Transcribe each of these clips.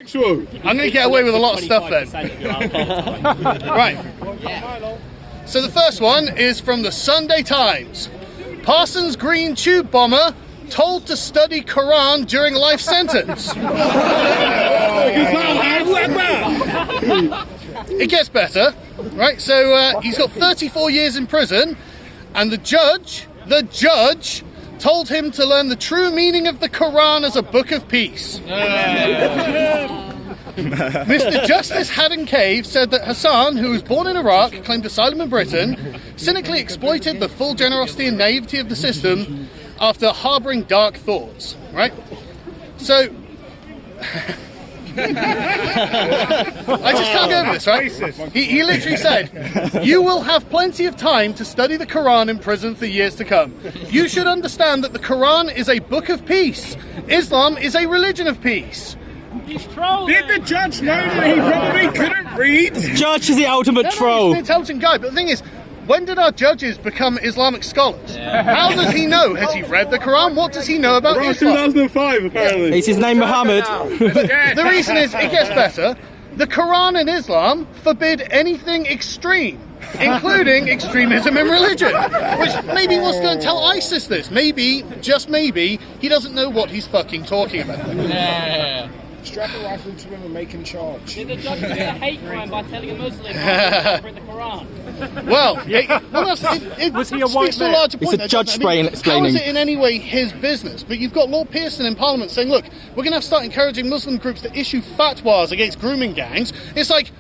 I'm going to get away with a lot of stuff then. Right. So the first one is from the Sunday Times. Parsons Green tube bomber told to study Quran during life sentence. It gets better, right? So he's got 34 years in prison, and the judge told him to learn the true meaning of the Quran as a book of peace. Mr. Justice Haddon Cave said that Hassan, who was born in Iraq, claimed asylum in Britain, cynically exploited the full generosity and naivety of the system after harbouring dark thoughts, right? So, I just can't get over this, right? He literally said, "You will have plenty of time to study the Quran in prison for years to come. You should understand that the Quran is a book of peace. Islam is a religion of peace." He's trolling. Did the judge know that he probably couldn't read? The judge is the ultimate troll. He's an intelligent guy, but the thing is, when did our judges become Islamic scholars? How does he know? Has he read the Quran? What does he know about Islam? 2005, apparently. Is his name Muhammad? The reason is, it gets better. The Quran and Islam forbid anything extreme, including extremism in religion. Which maybe he wants to go and tell ISIS this. Maybe, just maybe, he doesn't know what he's fucking talking about. Yeah. Strap a rifle to him and make him charge. Did the judge do a hate crime by telling a Muslim to read the Quran? Well, it Was he a white speaks to a man? larger point. It's a judge How explaining. is it in any way his business? But you've got Lord Pearson in Parliament saying, look, we're going to start encouraging Muslim groups to issue fatwas against grooming gangs. It's like,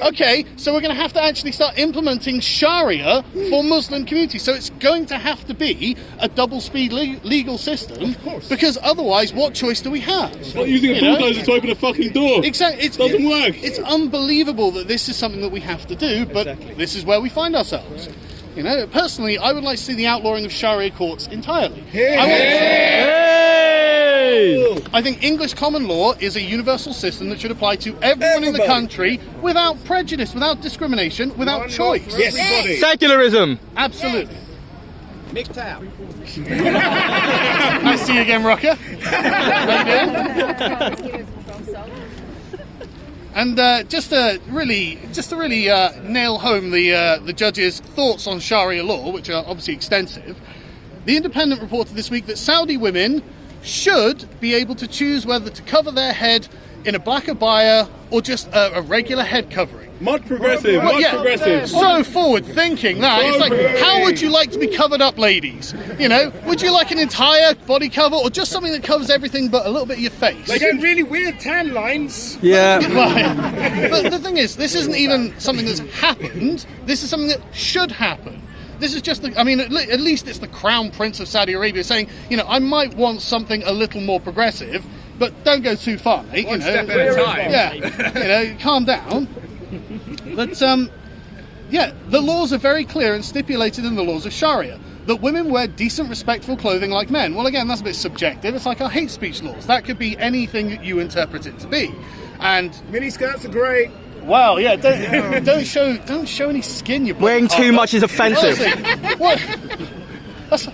okay, so we're going to have to actually start implementing Sharia for Muslim communities. So it's going to have to be a double-speed legal system, because otherwise, what choice do we have? It's like using a bulldozer to open a fucking door. Exactly. It doesn't work. It's unbelievable that this is something that we have to do, but this is where we find ourselves. You know, personally, I would like to see the outlawing of Sharia courts entirely. I think English common law is a universal system that should apply to everyone in the country without prejudice, without discrimination, without choice. Yes. Secularism. Absolutely. Mixed out. Nice to see you again, Rocker. How you doing? And just to really nail home the judge's thoughts on Sharia law, which are obviously extensive, The Independent reported this week that Saudi women should be able to choose whether to cover their head in a black abaya or just a regular head covering. Much progressive, progressive. So forward thinking that. It's like, how would you like to be covered up, ladies? You know, would you like an entire body cover or just something that covers everything but a little bit of your face? They get really weird tan lines. Yeah. But the thing is, this isn't even something that's happened. This is something that should happen. This is just, at least it's the Crown Prince of Saudi Arabia saying, you know, I might want something a little more progressive, but don't go too far, mate. One step at a time. Yeah, calm down. But, the laws are very clear and stipulated in the laws of Sharia that women wear decent, respectful clothing like men. Well, again, that's a bit subjective. It's like our hate speech laws. That could be anything that you interpret it to be. And mini skirts are great. Well, yeah, don't show any skin. You Wearing too much is offensive. Honestly, what?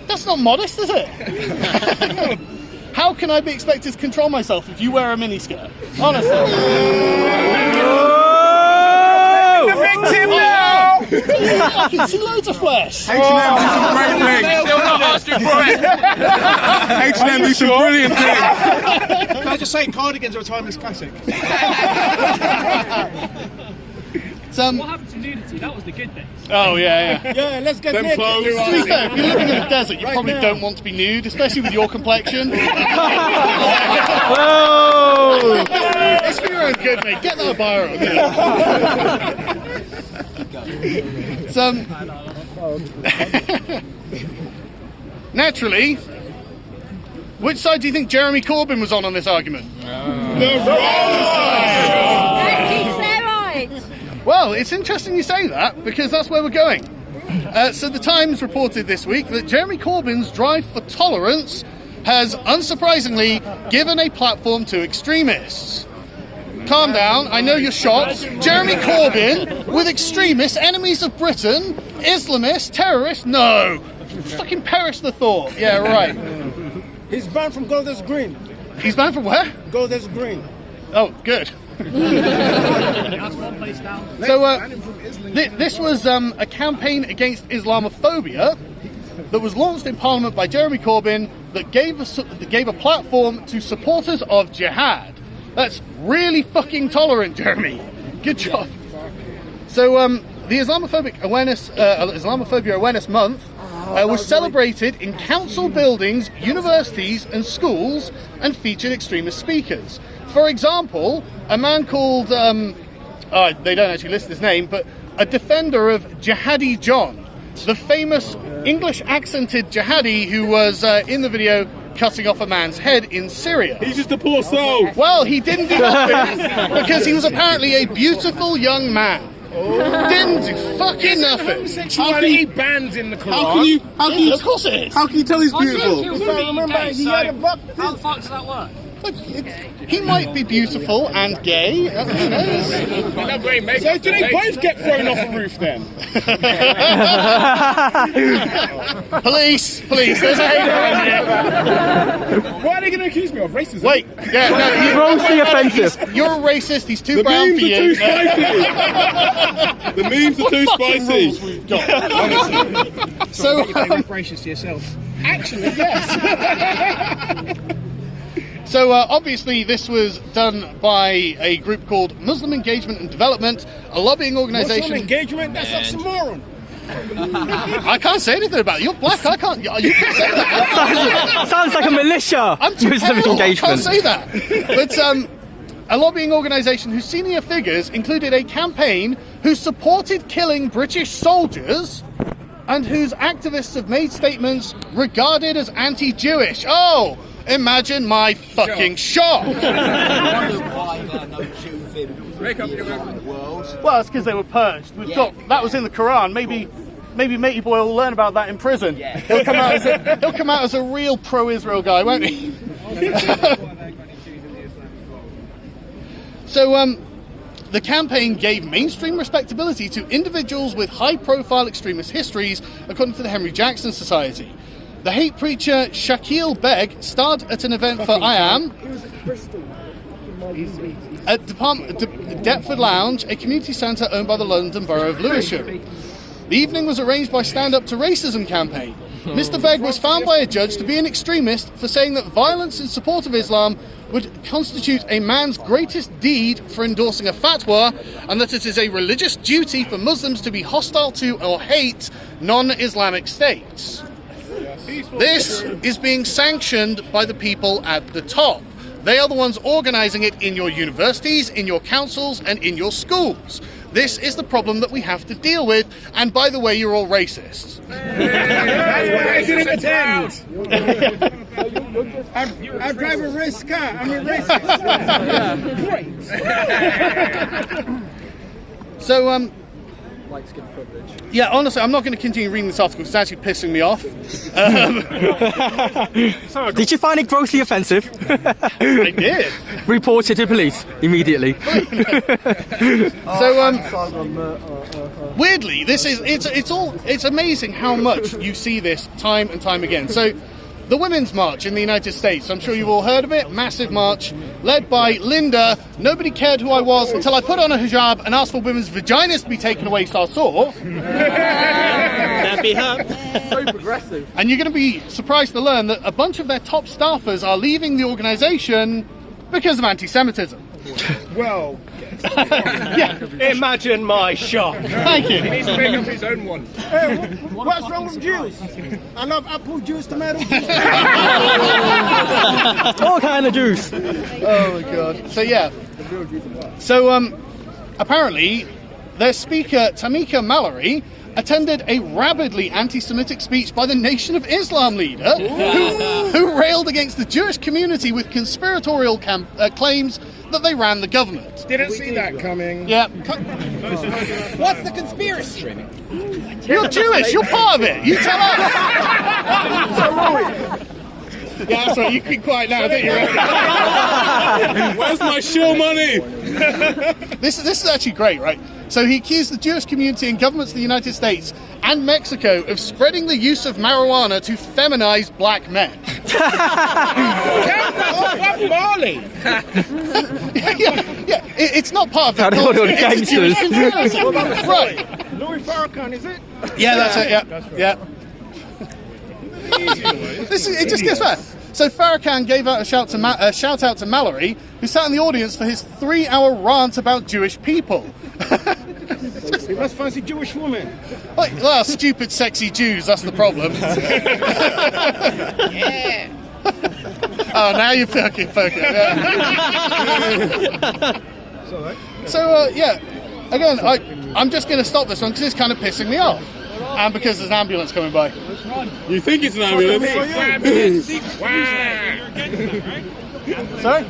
That's not modest, is it? How can I be expected to control myself if you wear a miniskirt? Honestly. The victim now! I can see loads of flesh. H&M do some great things. Still not asking for it. H&M do some brilliant things. Can I just say, cardigans are a timeless classic. What happened to nudity? That was the good thing. Oh, yeah. Yeah, let's get naked. To be fair, if you're living in the desert, you probably don't want to be nude, especially with your complexion. Whoa! It's for your own good, mate. Get that bar on. Naturally, which side do you think Jeremy Corbyn was on this argument? The wrong side! Well, it's interesting you say that, because that's where we're going. So the Times reported this week that Jeremy Corbyn's drive for tolerance has, unsurprisingly, given a platform to extremists. Calm down, I know you're shocked. Jeremy Corbyn with extremists, enemies of Britain, Islamists, terrorists? No! Fucking perish the thought. Yeah, right. He's banned from Golders Green. He's banned from where? Golders Green. Oh, good. So this was a campaign against Islamophobia that was launched in Parliament by Jeremy Corbyn that gave a platform to supporters of jihad. That's really fucking tolerant, Jeremy. Good job. So the Islamophobia Awareness Month was celebrated in council buildings, universities and schools and featured extremist speakers. For example, a man called, they don't actually list his name, but a defender of Jihadi John, the famous English accented jihadi who was in the video cutting off a man's head in Syria. He's just a poor soul. Well, he didn't do nothing because he was apparently a beautiful young man. Didn't do fucking nothing. Homosexuality banned in the Quran. How can you, Of course it is. how can you tell he's beautiful? How the fuck does that work? Look, he might be beautiful and gay. Who knows? So do they both get thrown off a roof then? Police, there's a hater around here. What are they going to accuse me of? Racism? Wait, yeah, no, Grossly offensive. you're a racist. He's too The brown memes for are you. too spicy. The memes are too Fucking spicy. rules we've got. Honestly. So, Racist to yourself. Actually, yes. So obviously this was done by a group called Muslim Engagement and Development, a lobbying organisation. Engagement? That's oxymoron. I can't say anything about it. You're black. I can't. You can say that. Sounds like a militia. I'm too Muslim careful. I can't engagement. say that. But a lobbying organisation whose senior figures included a campaign who supported killing British soldiers and whose activists have made statements regarded as anti-Jewish. Oh, imagine my fucking shock. Why there are no Jews in the world? Well, it's because they were purged. That was in the Quran. Maybe Matey Boy will learn about that in prison. Yeah. He'll come out as a real pro-Israel guy, won't he? So, the campaign gave mainstream respectability to individuals with high-profile extremist histories, according to the Henry Jackson Society. The hate preacher Shakil Beg starred at an event for IAM at Deptford Lounge, a community centre owned by the London Borough of Lewisham. The evening was arranged by Stand Up to Racism campaign. Mr. Beg was found by a judge to be an extremist for saying that violence in support of Islam would constitute a man's greatest deed for endorsing a fatwa, and that it is a religious duty for Muslims to be hostile to or hate non-Islamic states. This is being sanctioned by the people at the top. They are the ones organising it in your universities, in your councils, and in your schools. This is the problem that we have to deal with, and by the way, you're all racists. That's why I didn't attend. I drive a race car. I'm a racist. So, yeah, honestly, I'm not going to continue reading this article. It's actually pissing me off. Did you find it grossly offensive? I did. Report it to police immediately. So, weirdly, it's amazing how much you see this time and time again. So, the Women's March in the United States, I'm sure you've all heard of it, massive march, led by Linda. Nobody cared who I was until I put on a hijab and asked for women's vaginas to be taken away, so I saw. That'd be her. So progressive. And you're going to be surprised to learn that a bunch of their top staffers are leaving the organisation because of anti-Semitism. Well, Yeah, Imagine my shock. thank you. he needs to make up his own one. What's wrong with Jews? I love apple juice, tomato juice. All kind of juice. Oh my god. So yeah. So apparently their speaker Tamika Mallory attended a rabidly anti-Semitic speech by the Nation of Islam leader who railed against the Jewish community with conspiratorial claims that they ran the government. Didn't see that coming. Yeah. What's the conspiracy? You're Jewish, you're part of it. You tell us. Yeah, that's right. You keep quiet now, don't you? Where's my shill money? This is actually great, right? So he accused the Jewish community and governments of the United States and Mexico of spreading the use of marijuana to feminize black men. Marley. It's not part of the How do culture. all the It's a Jewish gangsters? conspiracy. Right. Louis Farrakhan, is it? Yeah, that's it. Yeah. It just gets better. So Farrakhan gave out a shout out to Mallory, who sat in the audience for his 3-hour rant about Jewish people. He must fancy Jewish women. Well, stupid, sexy Jews. That's the problem. Yeah. Oh, now you're poking. Yeah. So again, I'm just going to stop this one because it's kind of pissing me off, and because there's an ambulance coming by. You think it's an ambulance? Sorry?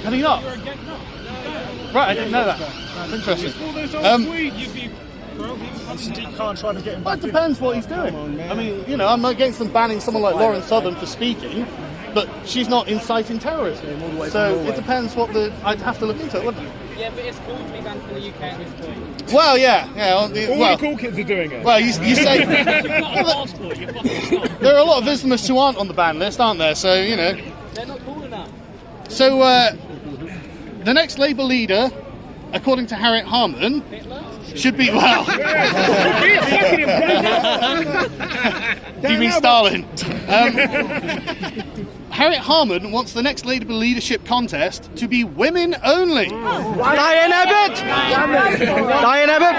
Have you not? Right, I didn't know that. That's interesting. Can't try to get him Well, back it depends what he's doing. I mean, I'm against them banning someone like Lauren Southern for speaking, but she's not inciting terrorism. So it depends what I'd have to look into it, wouldn't it? Yeah, but it's cool to be banned from the UK at this point. Well, yeah. All the cool kids are doing it. Well, you say You've got a passport, you're fucking stop. there are a lot of Islamists who aren't on the ban list, aren't there? So They're not cool enough. So the next Labour leader, according to Harriet Harman, should be you mean Stalin? Harriet Harman wants the next Labour leadership contest to be women only. Diane Abbott.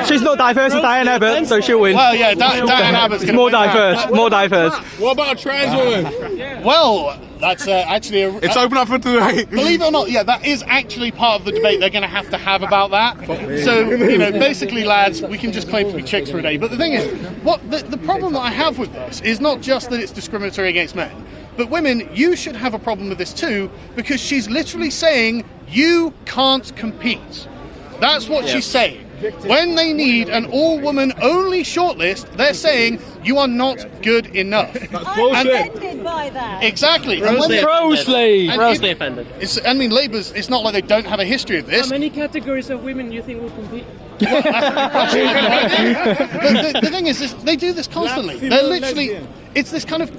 She's not diverse as Diane Abbott, so she'll win. Well, yeah, Diane Abbott's going to More diverse. More diverse. What about a trans woman? Well, that's actually It's open up for debate. believe it or not, that is actually part of the debate they're going to have about that. So, basically, lads, we can just claim to be chicks for a day. But the thing is, the problem that I have with this is not just that it's discriminatory against men, but women, you should have a problem with this too, because she's literally saying you can't compete. That's what she's saying. When they need an all-woman only shortlist, they're saying you are not good enough. I'm offended by that. Exactly. Grossly offended. Labour's, it's not like they don't have a history of this. How many categories of women do you think will compete? The thing is, they do this constantly. They're literally, it's this kind of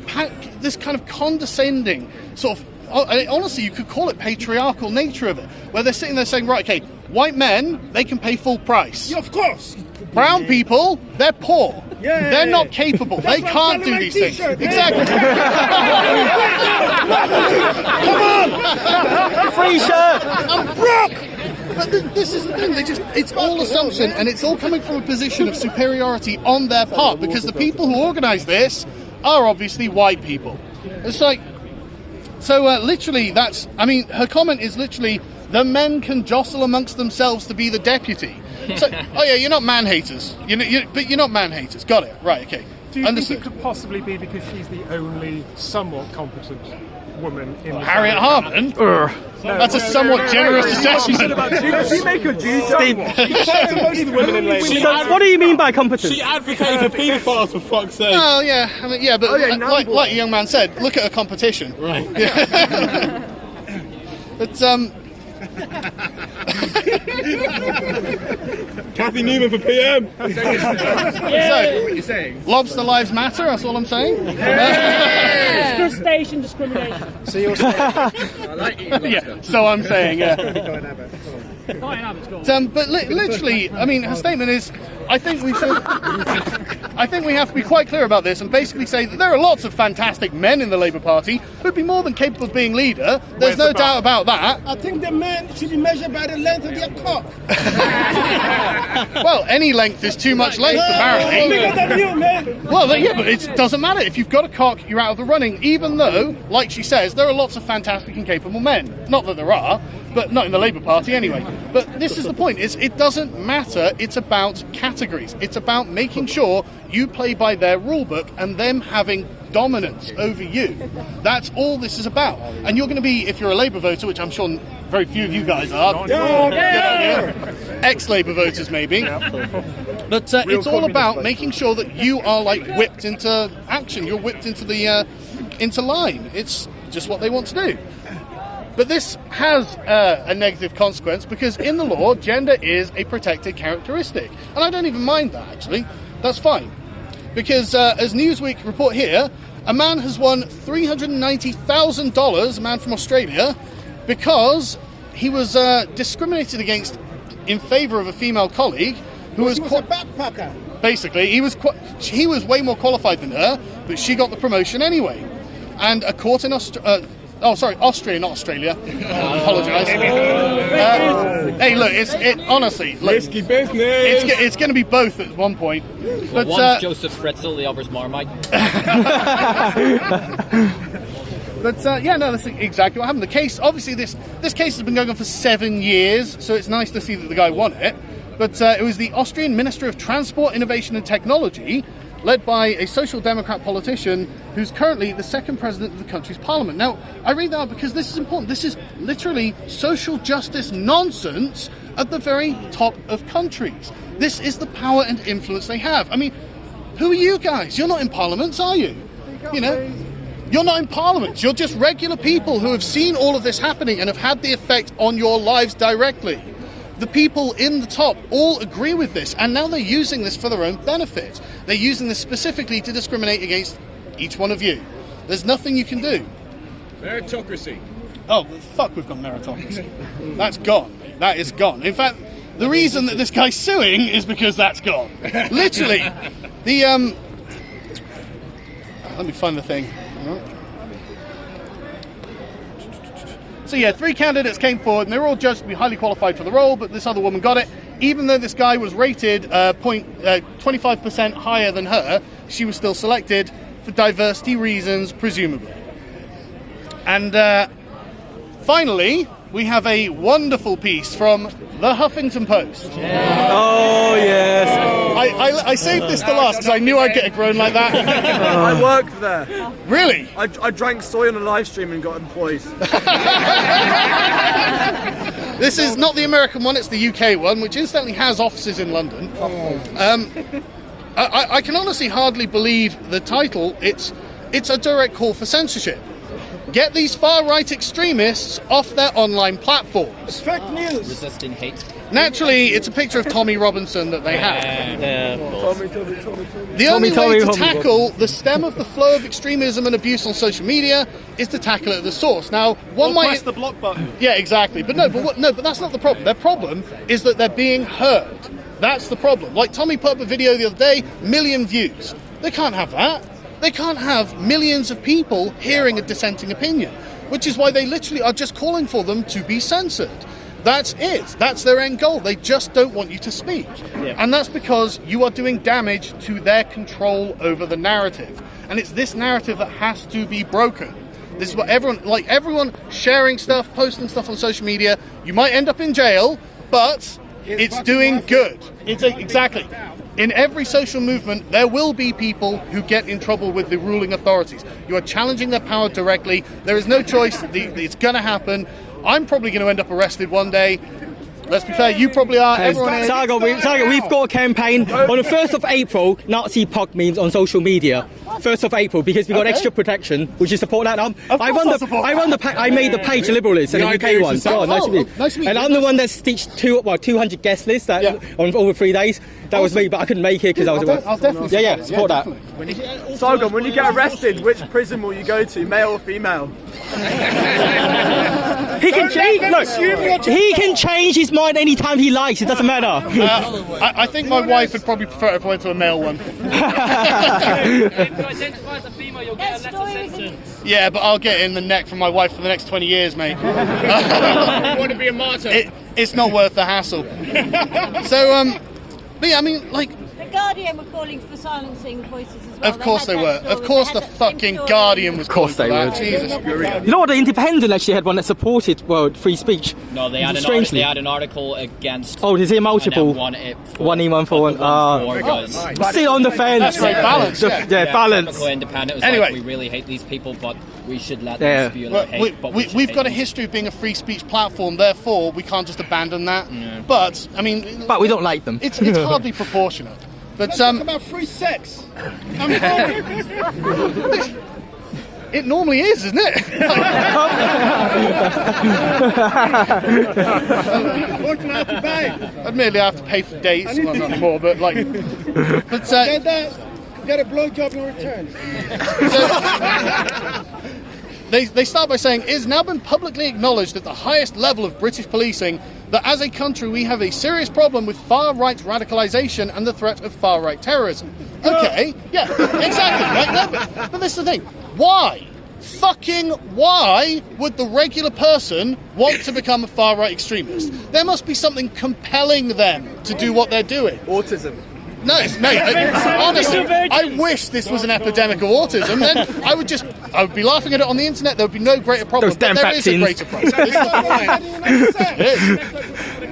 condescending sort of. Honestly, you could call it patriarchal nature of it, where they're sitting there saying, right, okay, white men, they can pay full price. Yeah, of course. Brown people, they're poor. Yeah. They're not capable. They can't do these things. Exactly. Come on! Free shirt. I'm broke! But this is the thing, it's all assumption, and it's all coming from a position of superiority on their part, because the people who organise this are obviously white people. It's like, so literally her comment is literally, the men can jostle amongst themselves to be the deputy. So, you're not man-haters. But you're not man-haters. Got it. Right, okay. Do you Understood. think it could possibly be because she's the only somewhat competent woman in the Harriet Harman? That's a somewhat generous assessment. She make a Jew. What do you mean by competence? She advocated for paedophiles, for fuck's sake. Oh, yeah. But like the young man said, look at a competition. Right. It's, Kathy Newman for PM. So, lobster lives matter, that's all I'm saying. Crustacean discrimination. So I'm saying, yeah. Diane Abbott's got But literally, her statement is, I think we have to be quite clear about this and basically say that there are lots of fantastic men in the Labour Party who'd be more than capable of being leader. There's no doubt about that. I think the men should be measured by the length of their cock. Well, any length is too much length, apparently. Bigger than you, man. Well, but it doesn't matter. If you've got a cock, you're out of the running, even though, like she says, there are lots of fantastic and capable men. Not that there are, but not in the Labour Party anyway. But this is the point, it doesn't matter. It's about categories. It's about making sure you play by their rule book and them having dominance over you. That's all this is about. And you're going to be, if you're a Labour voter, which I'm sure very few of you guys are, ex-Labour voters maybe, but it's all about making sure that you are whipped into action. You're whipped into the into line. It's just what they want to do. But this has a negative consequence because in the law, gender is a protected characteristic. And I don't even mind that, actually. That's fine. Because as Newsweek report here, A man has won $390,000, a man from Australia, because he was discriminated against in favour of a female colleague who was a backpacker. basically he was way more qualified than her, but she got the promotion anyway. And a court in Austria, not Australia. I apologise. Hey, look, honestly, look, Risky business. it's going to be both at one point. But One's Joseph Fritzel, the other's Marmite. But that's exactly what happened. The case, obviously, this case has been going on for 7 years, so it's nice to see that the guy won it. But it was the Austrian Minister of Transport, Innovation and Technology, led by a social democrat politician who's currently the second president of the country's parliament. Now, I read that out because this is important. This is literally social justice nonsense at the very top of countries. This is the power and influence they have. I mean, who are you guys? You're not in parliaments, are you? You know? You're not in parliament. You're just regular people who have seen all of this happening and have had the effect on your lives directly. The people in the top all agree with this, and now they're using this for their own benefit. They're using this specifically to discriminate against each one of you. There's nothing you can do. Meritocracy. Oh, fuck, we've got meritocracy. That's gone. That is gone. In fact, the reason that this guy's suing is because that's gone. Literally. Let me find the thing. So yeah, 3 candidates came forward and they were all judged to be highly qualified for the role, but this other woman got it. Even though this guy was rated 25% higher than her, she was still selected for diversity reasons, presumably. And finally, we have a wonderful piece from the Huffington Post. Oh, yes. I saved this to last because I knew I'd get a groan like that. I worked there. Really? I drank soy on a live stream and got employed. This is not the American one, it's the UK one, which incidentally has offices in London. I can honestly hardly believe the title. It's a direct call for censorship. Get these far-right extremists off their online platforms. Fake news. Resisting hate. Naturally, it's a picture of Tommy Robinson that they have. The only way to tackle the stem of the flow of extremism and abuse on social media is to tackle it at the source. Now, one might press the block button. Yeah, exactly. But but that's not the problem. Their problem is that they're being heard. That's the problem. Like Tommy put up a video the other day, 1 million views. They can't have that. They can't have millions of people hearing a dissenting opinion, which is why they literally are just calling for them to be censored. That's it. That's their end goal. They just don't want you to speak. Yeah. And that's because you are doing damage to their control over the narrative. And it's this narrative that has to be broken. This is what everyone sharing stuff, posting stuff on social media, you might end up in jail, but it's doing good. Exactly. In every social movement, there will be people who get in trouble with the ruling authorities. You are challenging their power directly. There is no choice. It's going to happen. I'm probably going to end up arrested one day. Let's be fair, you probably are. Sargon, we've got a campaign on the 1st of April, Nazi pug memes on social media. 1st of April, because we got extra protection. Would you support that? I made the page Liberalist and the UK one. So, nice to meet you. Nice to meet you. And I'm the one that stitched 200 guest lists on over 3 days. That was me, but I couldn't make it because I was away. I'll definitely support that. Sargon, when you get arrested, which prison will you go to, male or female? He can change. He can change his mind anytime he likes. It doesn't matter. I think my wife would probably prefer if I went to a male one. If you identify as a female, you'll get a letter sentence. Yeah, but I'll get in the neck from my wife for the next 20 years, mate. You want to be a martyr? It's not worth the hassle. So, but yeah, I mean, like... The Guardian were calling for silencing voices as well. Of course they were. Of course the fucking Guardian was calling for that. Jesus. You know what? The Independent actually had one that supported free speech. No, they had an article against. Oh, is it multiple? One for one. Still on the fence. That's right, balance. Balance. Independent was anyway, we really hate these people, but we should let them spew their hate. But we've got a history of being a free speech platform, therefore we can't just abandon that. Yeah. But I mean, but we don't like them. It's hardly proportionate. But talk about free sex. It normally is, isn't it? Admittedly, I have to pay for dates. Well, not anymore, but like. But Get a blowjob in return. They start by saying, it has now been publicly acknowledged at the highest level of British policing that as a country we have a serious problem with far-right radicalisation and the threat of far-right terrorism. Okay, yeah, exactly, right? No, but this is the thing. Why? Fucking why would the regular person want to become a far-right extremist? There must be something compelling them to do what they're doing. Autism. No, honestly, I wish this was an epidemic of autism. Then I would be laughing at it on the internet. There would be no greater problem. Those damn But there is a vaccines. greater problem. It is.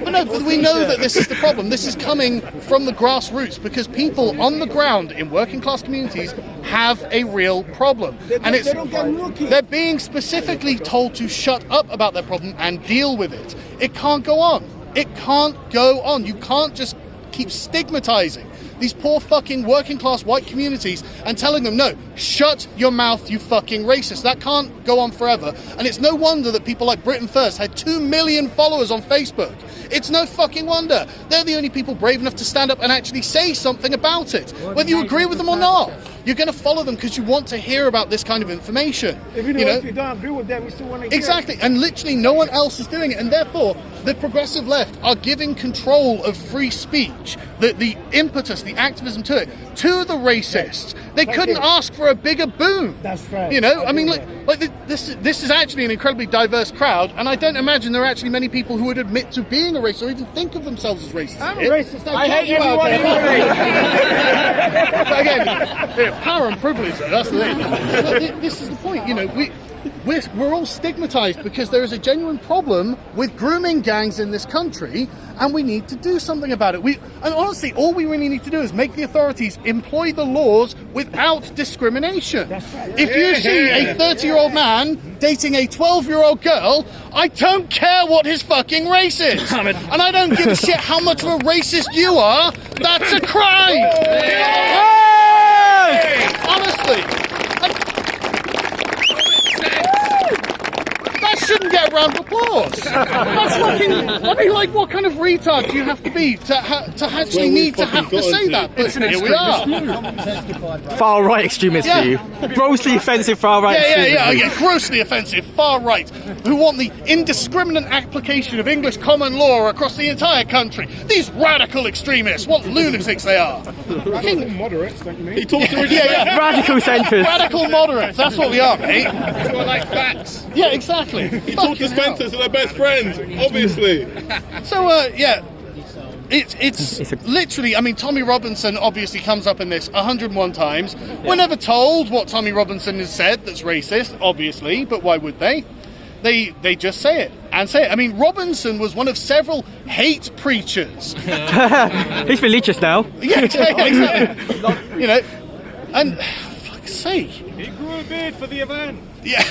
But no, but we know that this is the problem. This is coming from the grassroots because people on the ground in working class communities have a real problem, and they're being specifically told to shut up about their problem and deal with it. It can't go on. It can't go on. You can't just keep stigmatizing these poor fucking working class white communities and telling them, no, shut your mouth, you fucking racist. That can't go on forever. And it's no wonder that people like Britain First had 2 million followers on Facebook. It's no fucking wonder. They're the only people brave enough to stand up and actually say something about it. Whether you agree with them or not, you're going to follow them because you want to hear about this kind of information. If you don't agree with them, we still want to hear. Exactly, and literally no one else is doing it, and therefore the progressive left are giving control of free speech, the impetus, the activism to it, to the racists. They couldn't ask for a bigger boom. That's right. You know, I mean, this is actually an incredibly diverse crowd, and I don't imagine there are actually many people who would admit to being a racist or even think of themselves as racist. I'm a racist. I hate everyone in your face. But again, power and privilege, that's the thing. But this is the point, you know, we're all stigmatized because there is a genuine problem with grooming gangs in this country, and we need to do something about it. And honestly, all we really need to do is make the authorities employ the laws without discrimination. That's right. If you see a 30-year-old man dating a 12-year-old girl, I don't care what his fucking race is. And I don't give a shit how much of a racist you are. That's a crime. Honestly. That shouldn't get a round of applause. That's fucking. I mean, like, what kind of retard do you have to be to actually need to have to say that? But here we are. Far right extremists for you. Grossly offensive far right extremists. Yeah. Grossly offensive, far right, who want the indiscriminate application of English common law across the entire country. These radical extremists, what lunatics they are. Radical moderates, don't you mean? He talks to Radical centrists. Radical moderates, that's what we are, mate. People like facts. Yeah, exactly. He talks to Spencer, so they're best friends, obviously. So, it's literally, I mean, Tommy Robinson obviously comes up in this 101 times. We're never told what Tommy Robinson has said that's racist, obviously, but why would they? They just say it and say it. I mean, Robinson was one of several hate preachers. He's religious now. Yeah, exactly. You know, and fuck's sake. He grew a beard for the event. Yeah.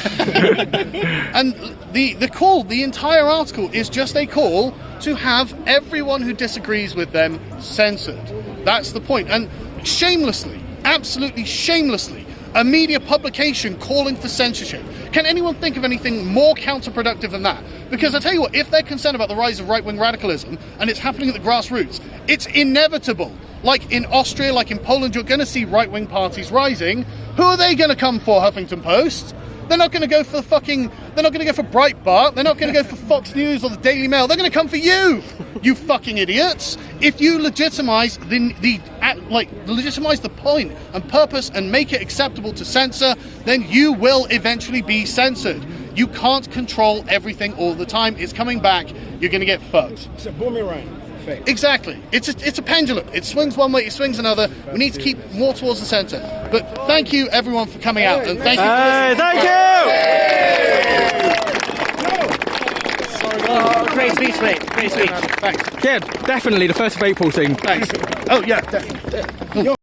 And the call, the entire article is just a call to have everyone who disagrees with them censored. That's the point. And shamelessly, absolutely shamelessly, a media publication calling for censorship. Can anyone think of anything more counterproductive than that? Because I tell you what, if they're concerned about the rise of right-wing radicalism and it's happening at the grassroots, it's inevitable. Like in Austria, like in Poland, you're going to see right-wing parties rising. Who are they going to come for, Huffington Post? They're not going to go for they're not going to go for Breitbart. They're not going to go for Fox News or the Daily Mail. They're going to come for you, you fucking idiots. If you legitimize legitimize the point and purpose and make it acceptable to censor, then you will eventually be censored. You can't control everything all the time. It's coming back. You're going to get fucked. It's a boomerang. Exactly. It's a pendulum. It swings one way, it swings another. We need to keep more towards the centre. But thank you, everyone, for coming out. And thank you. Thank you! Great speech, mate. Great speech. Thanks. Yeah, definitely the 1st of April thing. Thanks. Oh, yeah.